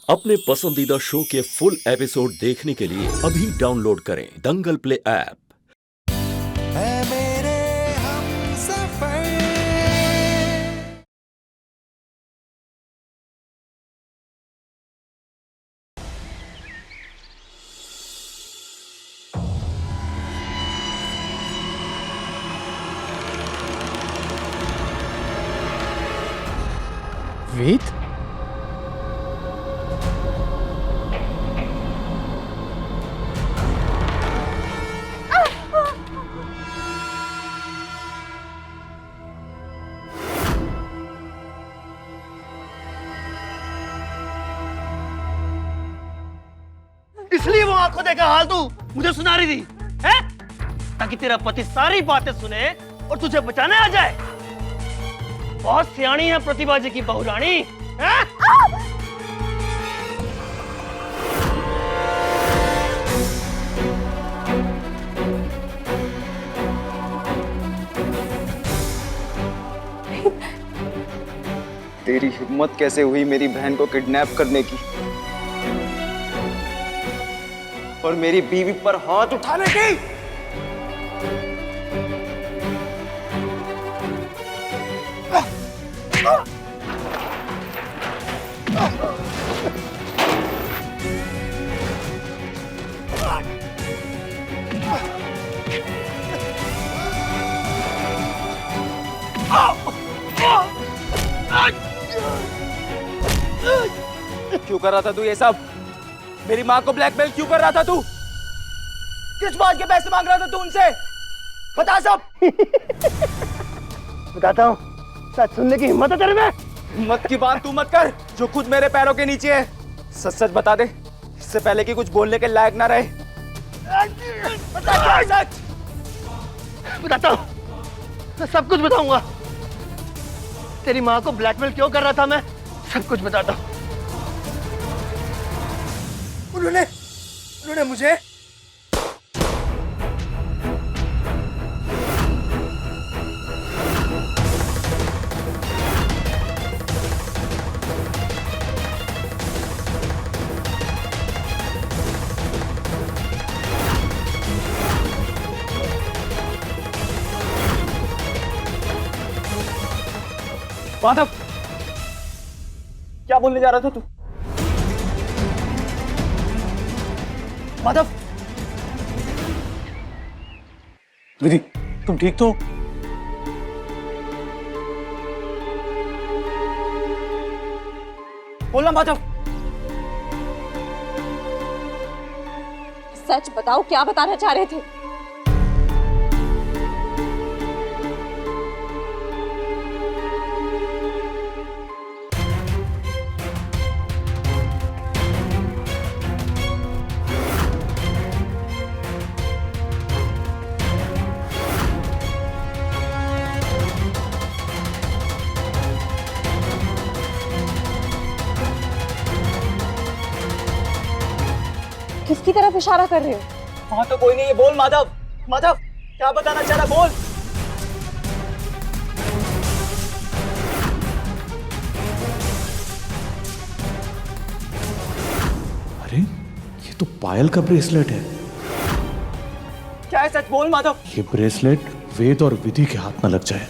अपने पसंदीदा शो के फुल एपिसोड देखने के लिए अभी डाउनलोड करें दंगल प्ले ऐप। है मेरे हमसफर। वेद? इसलिए वो आंखों देखा हाल तू मुझे सुना रही थी, है? ताकि तेरा पति सारी बातें सुने और तुझे बचाने आ जाए। बहुत सियाणी है प्रतिभा जी की बहुरानी, है? तेरी हिम्मत कैसे हुई मेरी बहन को किडनैप करने की और मेरी बीवी पर हाथ उठाने की? क्यों कर रहा था तू ये सब? मेरी माँ को ब्लैकमेल क्यों कर रहा था तू? किस बात के पैसे मांग रहा था तू उनसे? बता सब। बताता हूँ, सच सुनने की हिम्मत है तेरे में? हिम्मत की बात तू मत कर जो खुद मेरे पैरों के नीचे है। सच सच बता दे, इससे पहले कि कुछ बोलने के लायक ना रहे। बता क्या है सच? बताता हूँ, मैं सब कुछ बताऊंगा। तेरी माँ को ब्लैकमेल क्यों कर रहा था मैं सब कुछ बताता हूँ। उन्होंने मुझे माधव, क्या बोलने जा रहा था तू? माधव, विधि, तुम ठीक तो? बोलना माधव। सच बताओ, क्या बताना चाह रहे थे? किसकी तरफ इशारा कर रहे हो? वहां तो कोई नहीं है। बोल माधव, माधव क्या बताना चाह रहा? बोल। अरे, ये तो पायल का ब्रेसलेट है। क्या है सच? बोल माधव। ये ब्रेसलेट वेद और विधि के हाथ न लग जाए।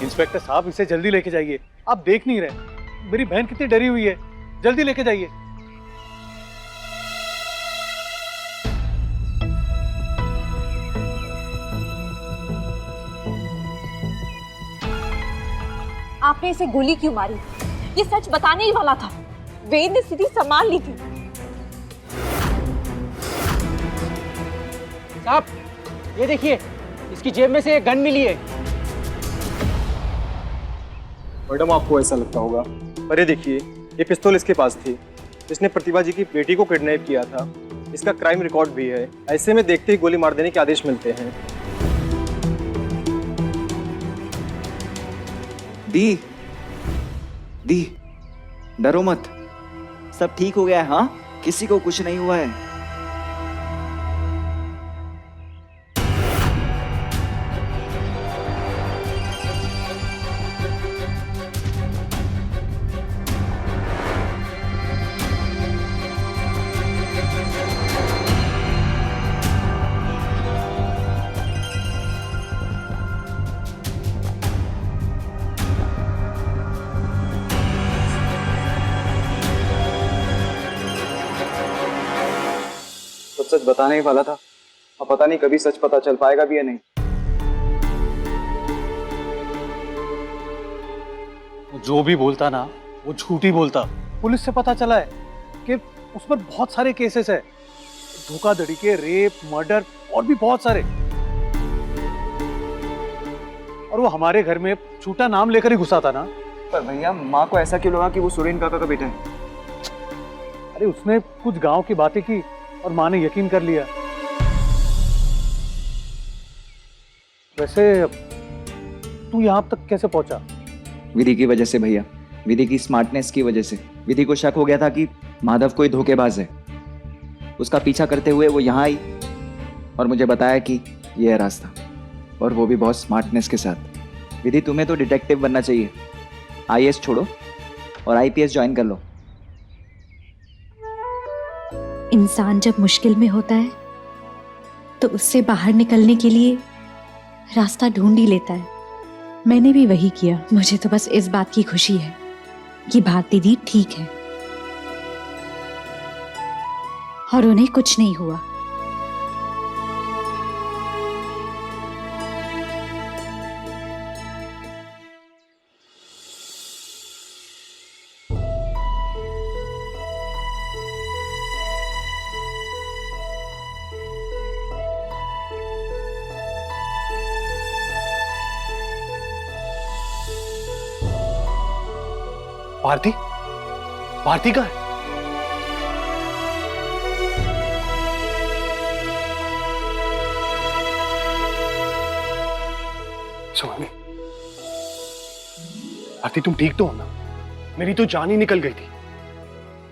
इंस्पेक्टर साहब, इसे जल्दी लेके जाइए। आप देख नहीं रहे मेरी बहन कितनी डरी हुई है। जल्दी लेके जाइए। आपने इसे गोली क्यों मारी? ये सच बताने ही वाला था। वेद ने स्थिति संभाल ली थी। साहब, ये देखिए, इसकी जेब में से एक गन मिली है। मैडम, आपको ऐसा लगता होगा, पर ये देखिए, ये पिस्तौल इसके पास थी। इसने प्रतिभा जी की बेटी को किडनैप किया था। इसका क्राइम रिकॉर्ड भी है। ऐसे में देखते ही गोली मार देने के आदेश मिलते हैं। दी दी डरो मत, सब ठीक हो गया है। हाँ, किसी को कुछ नहीं हुआ है। सच बताने ही वाला था, अब पता नहीं कभी सच पता चल पाएगा भी या नहीं। जो भी बोलता ना वो झूठ ही बोलता। पुलिस से पता चला है कि उस पर बहुत सारे केसेस है, धोखाधड़ी के, रेप, मर्डर और भी बहुत सारे। और वो हमारे घर में झूठा नाम लेकर ही घुसा था ना। पर भैया माँ को ऐसा क्यों लगा कि वो सुरेन काका का बेटा है? अरे उसने कुछ गांव की बातें की और माँ ने यकीन कर लिया। वैसे तू यहाँ तक कैसे पहुंचा? विधि की वजह से भैया, विधि की स्मार्टनेस की वजह से। विधि को शक हो गया था कि माधव कोई धोखेबाज है। उसका पीछा करते हुए वो यहाँ आई और मुझे बताया कि ये है रास्ता, और वो भी बहुत स्मार्टनेस के साथ। विधि तुम्हें तो डिटेक्टिव बनना चाहिए। आईएएस छोड़ो और आईपीएस ज्वाइन कर लो। इंसान जब मुश्किल में होता है तो उससे बाहर निकलने के लिए रास्ता ढूंढ ही लेता है। मैंने भी वही किया। मुझे तो बस इस बात की खुशी है कि भारती दी ठीक है और उन्हें कुछ नहीं हुआ। भारती, भारती कहाँ है? स्वामी, भारती तुम ठीक तो हो ना? मेरी तो जान ही निकल गई थी।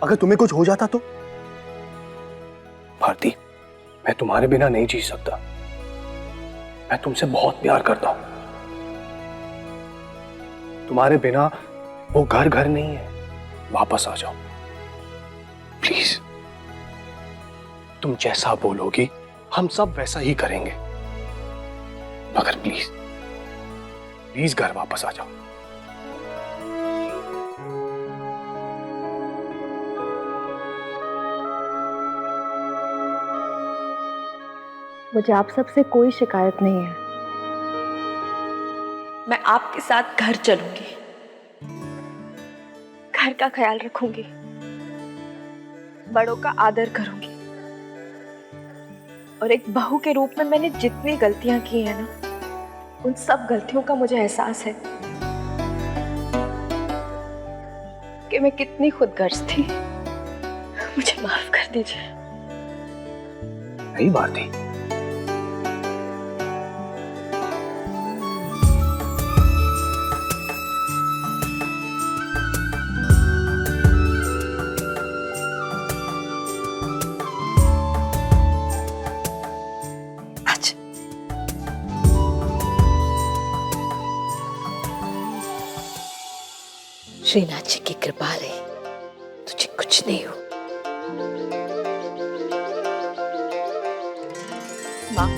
अगर तुम्हें कुछ हो जाता तो? भारती, मैं तुम्हारे बिना नहीं जी सकता। मैं तुमसे बहुत प्यार करता हूं। तुम्हारे बिना वो घर घर नहीं है। वापस आ जाओ प्लीज। तुम जैसा बोलोगी हम सब वैसा ही करेंगे, मगर प्लीज प्लीज घर वापस आ जाओ। मुझे आप सबसे कोई शिकायत नहीं है। मैं आपके साथ घर चलूंगी, घर का ख्याल रखूंगी, बड़ों का आदर करूंगी, और एक बहू के रूप में मैंने जितनी गलतियां की हैं ना, उन सब गलतियों का मुझे एहसास है कि मैं कितनी खुदगर्ज थी। मुझे माफ कर दीजिए। नहीं भारती, श्रीनाथ जी की कृपा रही, तुझे कुछ नहीं हो। माँ,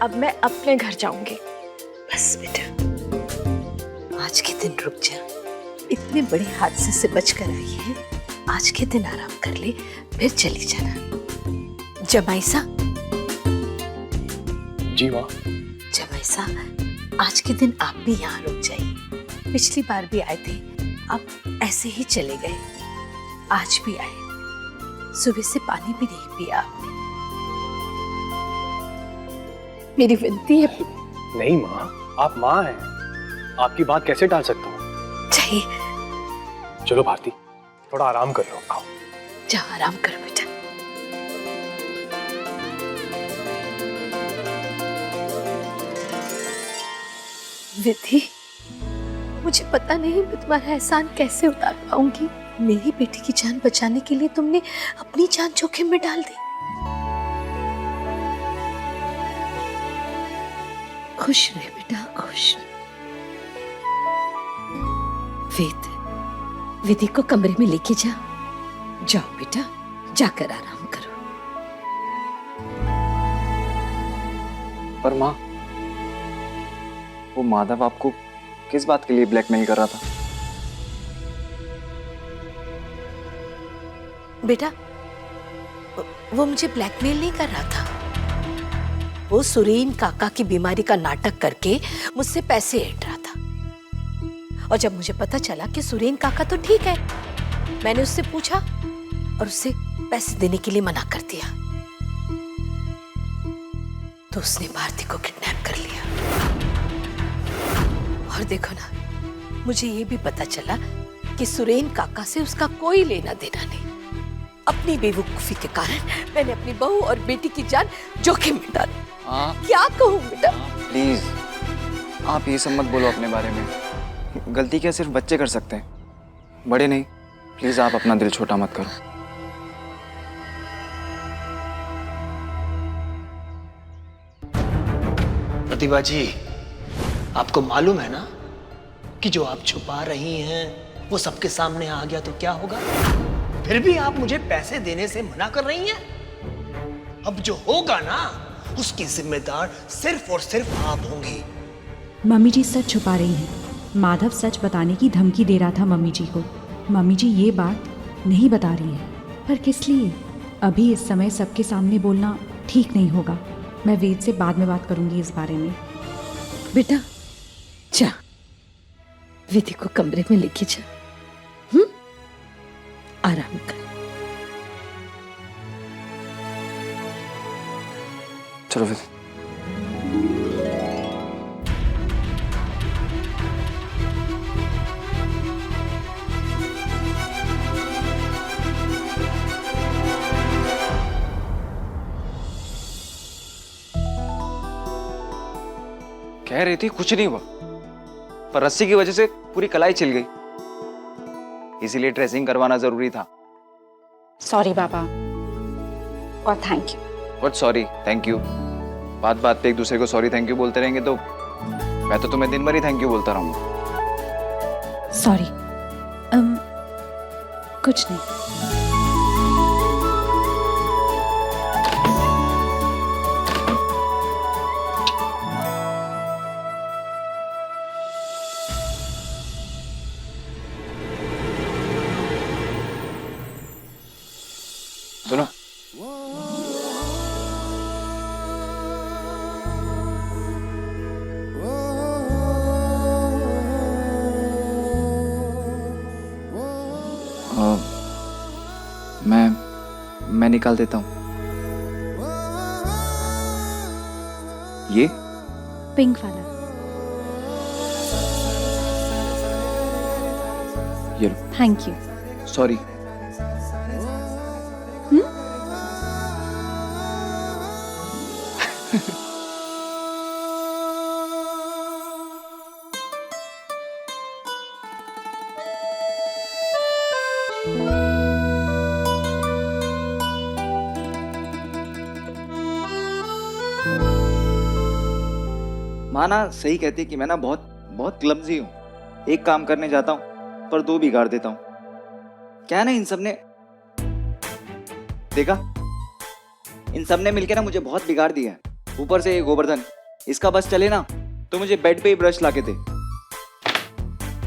अब मैं अपने घर जाऊंगी। बस बेटा, आज के दिन रुक जा। इतने बड़े हादसे से बचकर आई है, आज के दिन आराम कर ले, फिर चली जाना। जमाई सा। जी माँ। जमाई सा, आज के दिन आप भी यहाँ रुक जाइए। पिछली बार भी आए थे, अब ऐसे ही चले गए। आज भी आए, सुबह से पानी भी नहीं पिया आपने। मेरी विनती है। नहीं माँ, आप माँ हैं, आपकी बात कैसे टाल सकता हूँ? चाहिए। चलो भारती, थोड़ा आराम कर लो। आओ जाओ, आराम करो बेटा। विधि, मुझे पता नहीं मैं तुम्हारा एहसान कैसे उतार पाऊंगी। मेरी बेटी की जान बचाने के लिए तुमने अपनी जान जोखिम में डाल दी। खुश रहे बेटा, खुश। विधि को कमरे में लेके जाओ बेटा, जाकर आराम करो। पर माँ, वो माधव आपको किस बात के लिए ब्लैकमेल कर रहा था? बेटा, वो मुझे ब्लैकमेल नहीं कर रहा था। वो सुरेन काका की बीमारी का नाटक करके मुझसे पैसे ऐंठ रहा था। और जब मुझे पता चला कि सुरेन काका तो ठीक है, मैंने उससे पूछा और उससे पैसे देने के लिए मना कर दिया। तो उसने भारती को किडनैप कर लिया। और देखो ना, मुझे ये भी पता चला कि सुरेन काका से उसका कोई लेना देना नहीं। अपनी बेवकूफी के कारण मैंने अपनी बहू और बेटी की जान जोखिम में डाली। क्या कहूँ बेटा? प्लीज आप ये सब मत बोलो अपने बारे में। गलती क्या सिर्फ बच्चे कर सकते हैं, बड़े नहीं। प्लीज आप अपना दिल छोटा मत करो। प्रतिभा जी, आपको मालूम है ना कि जो आप छुपा रही हैं वो सबके सामने आ गया तो क्या होगा? फिर भी आप मुझे पैसे देने से मना कर रही हैं। अब जो होगा ना, उसकी जिम्मेदार सिर्फ और सिर्फ आप होंगी। मम्मी जी सच छुपा रही हैं। माधव सच बताने की धमकी दे रहा था मम्मी जी को। मम्मी जी ये बात नहीं बता रही है, पर किस लिए? अभी इस समय सबके सामने बोलना ठीक नहीं होगा। मैं वेद से बाद में बात करूंगी इस बारे में। बेटा जा, विधि को कमरे में लेके जा। आराम कर। चलो फिर। कह रही थी कुछ नहीं हुआ, पर रस्सी की वजह से पूरी कलाई छिल गई, इसीलिए ड्रेसिंग करवाना जरूरी था। सॉरी पापा और thank you. What sorry thank you? बात बात पे एक दूसरे को सॉरी थैंक यू बोलते रहेंगे तो मैं तो तुम्हें दिन भर ही थैंक यू बोलता रहूंगा। सॉरी कुछ नहीं। सुनो, मैं निकाल देता हूँ। ये पिंक वाला। ये थैंक यू। सॉरी। माना सही कहती है कि मैं ना बहुत क्लमजी हूँ। एक काम करने जाता हूँ पर दो बिगाड़ देता हूँ। क्या है ना, इन सब ने देखा, इन सब ने मिलकर ना मुझे बहुत बिगाड़ दिया है। ऊपर से ये गोवर्धन, इसका बस चले ना तो मुझे बेड पे ही ब्रश लाके दे।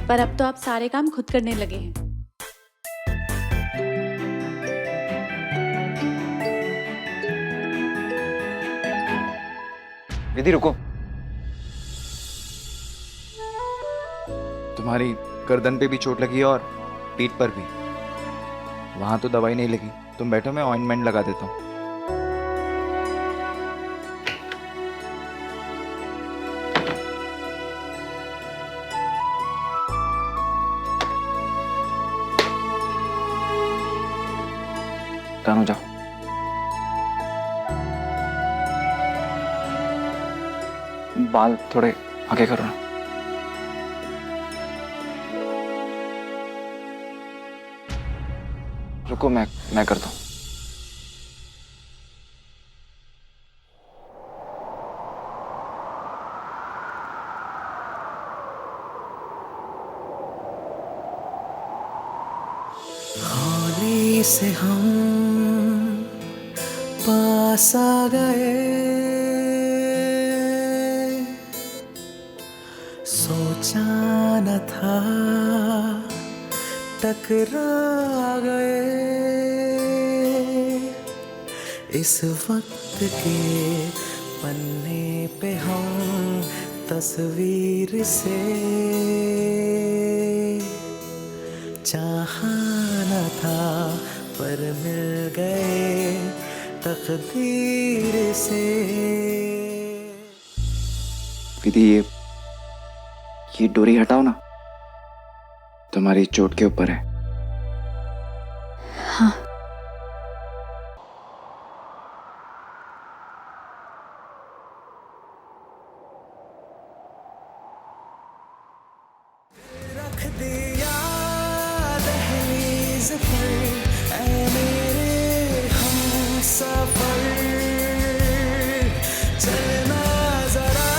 पर अब तो आप सारे काम खुद करने लगे हैं। विधि रुको, तुम्हारी गर्दन पे भी चोट लगी है और पीठ पर भी। वहां तो दवाई नहीं लगी, तुम बैठो, मैं ऑइंटमेंट लगा देता हूँ। कानू जाओ। बाल थोड़े आगे करो ना। रुको, मैं करता हूं। होली से हम पास आ गए, सोचा न था टकरा गए। इस वक्त के पन्ने पे हम तस्वीर से चाहा न था पर मिल गए तकदीर से। विधि, ये डोरी हटाओ ना, तुम्हारी चोट के ऊपर है। हाँ। रख दिया दहलीज पर ऐ मेरे हमसफर, चलना जरा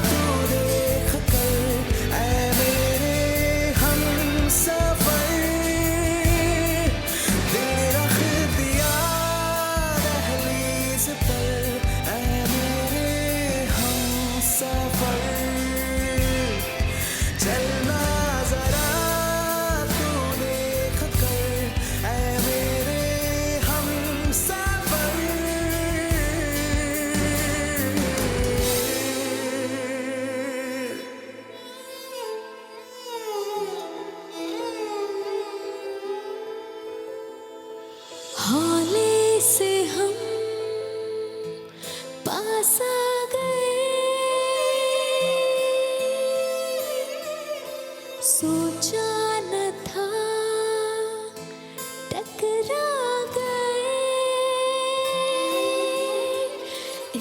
तू देख कर ऐ मेरे हमसफर। दिल रख दिया दहलीज पर ऐ मेरे हमसफर, चलना जरा तू देख कर ऐ मेरे हमसफर। हौले से हम पास आ गए, सोचा न था टकरा गए।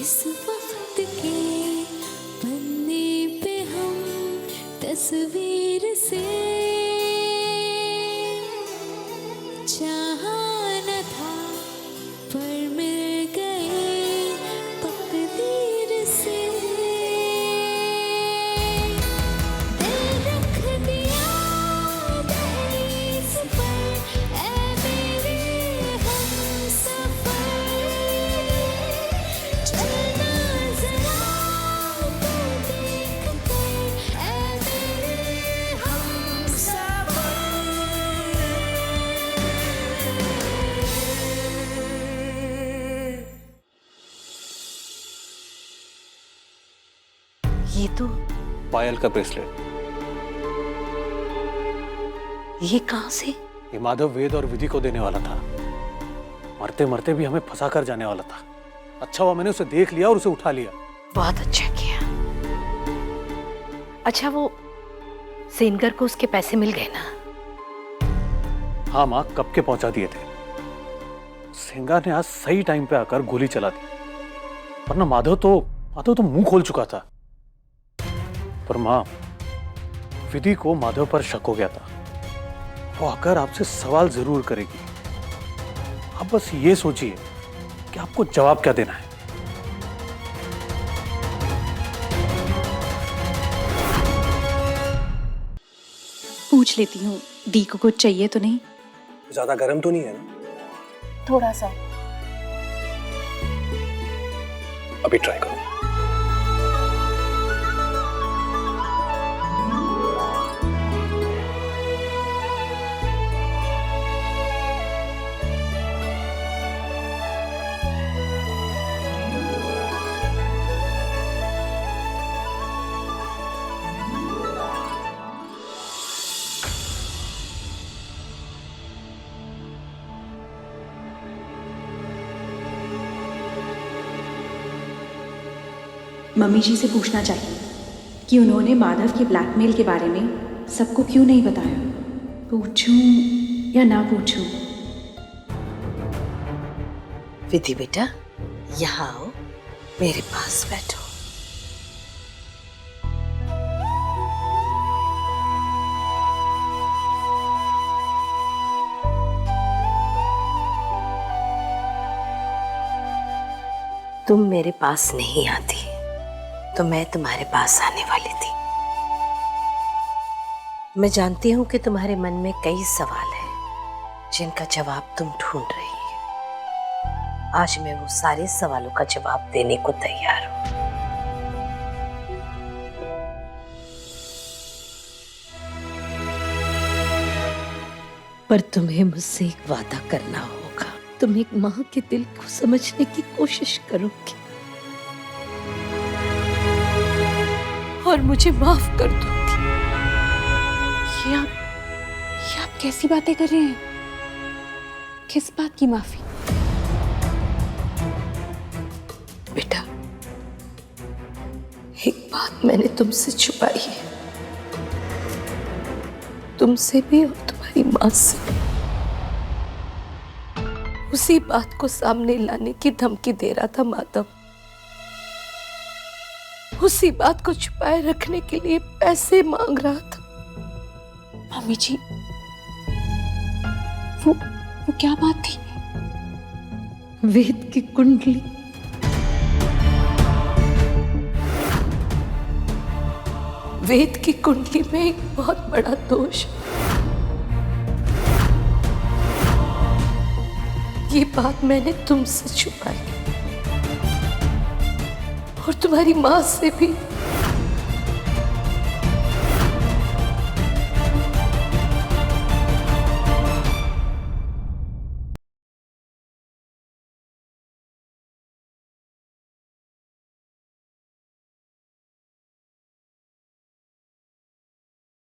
इस वक्त के पन्ने पे हम तस्वीर से चाहा न था पर मिल गए तकदीर से। दिल रख दिया दहलीज पर ऐ मेरे हमसफर, चलना जरा तू देख कर ऐ मेरे हमसफर। ये तो पायल का ब्रेसलेट। ये कहाँ से? ये माधव वेद और विधि को देने वाला था। मरते मरते भी हमें फंसा कर जाने वाला था। अच्छा हुआ मैंने उसे देख लिया और उसे उठा लिया। बहुत अच्छा किया। अच्छा, वो सेनगर को उसके पैसे मिल गए ना? हाँ माँ, कब के पहुंचा दिए थे। सेंगा ने आज सही टाइम पे आकर गोली चला दी, वरना माधव तो मुंह खोल चुका था। पर माँ, विधि को माधव पर शक हो गया था। वो आकर आपसे सवाल जरूर करेगी। आप बस ये सोचिए कि आपको जवाब क्या देना है। पूछ लेती हूँ, दी को कुछ चाहिए तो नहीं? ज्यादा गर्म तो नहीं है ना? थोड़ा सा। अभी ट्राई करो। मम्मी जी से पूछना चाहिए कि उन्होंने माधव के ब्लैकमेल के बारे में सबको क्यों नहीं बताया। पूछूं या ना पूछूं? विधि बेटा, यहाँ आओ, मेरे पास बैठो। तुम मेरे पास नहीं आती तो मैं तुम्हारे पास आने वाली थी। मैं जानती हूं कि तुम्हारे मन में कई सवाल हैं जिनका जवाब तुम ढूंढ रही हो। आज मैं वो सारे सवालों का जवाब देने को तैयार हूं। पर तुम्हें मुझसे एक वादा करना होगा। तुम एक माँ के दिल को समझने की कोशिश करोगे और मुझे माफ कर दोगे। ये आप कैसी बातें कर रहे हैं? किस बात की माफी? बेटा, एक बात मैंने तुमसे छुपाई है, तुमसे भी और तुम्हारी माँ से भी। उसी बात को सामने लाने की धमकी दे रहा था माधव। उसी बात को छुपाए रखने के लिए पैसे मांग रहा था। मम्मी जी, वो क्या बात थी? वेद की कुंडली। वेद की कुंडली में एक बहुत बड़ा दोष है। ये बात मैंने तुमसे छुपाई और तुम्हारी माँ से भी।